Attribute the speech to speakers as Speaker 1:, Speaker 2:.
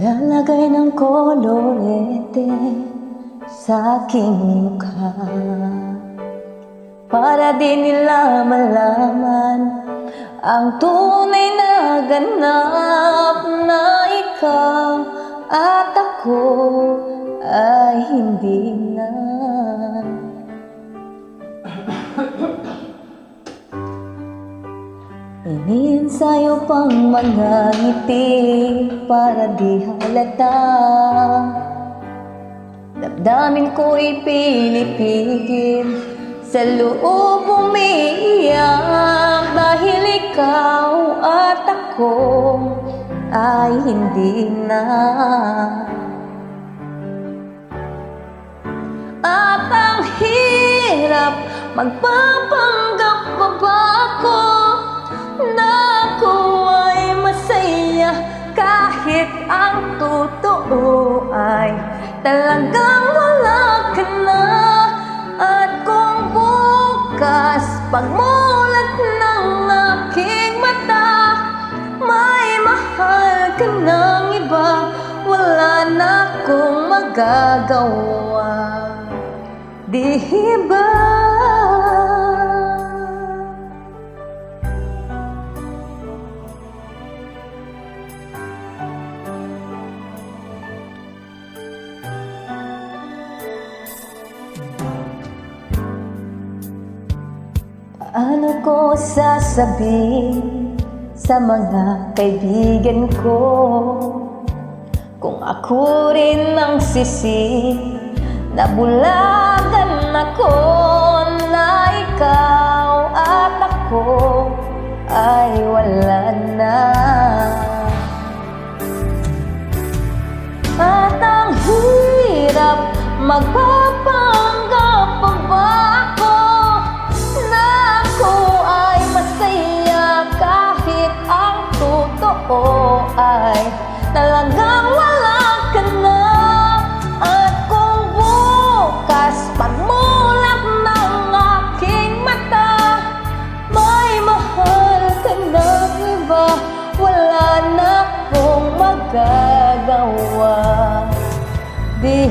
Speaker 1: Lalagay ng kolorete sa aking mukha para di nila malaman ang tunay na ganap na ikaw at ako ay hindi na. Iniensayo pang mga ngiti para di halata. Damdamin ko'y pinipigil, sa loob umiiyak dahil ikaw at ako ay hindi na. At ang hirap magpapanggap pa ba ako na ako ay masaya kahit ang totoo ay talagang wala ka na. At kung bukas pagmulat ng aking mata may mahal ka ng iba, wala na akong magagawa, di ba? Paano ko sasabihin sa mga kaibigan ko kung ako rin ang sisi na bulagan ako na ikaw at ako ay wala na. At ang hirap magpapanggap pa ba ako na ako ay masaya kahit ang totoo ay talagang wala ka na. At kung bukas pagmulat ng aking mata may mahal ka ng iba, wala na akong magagawa, di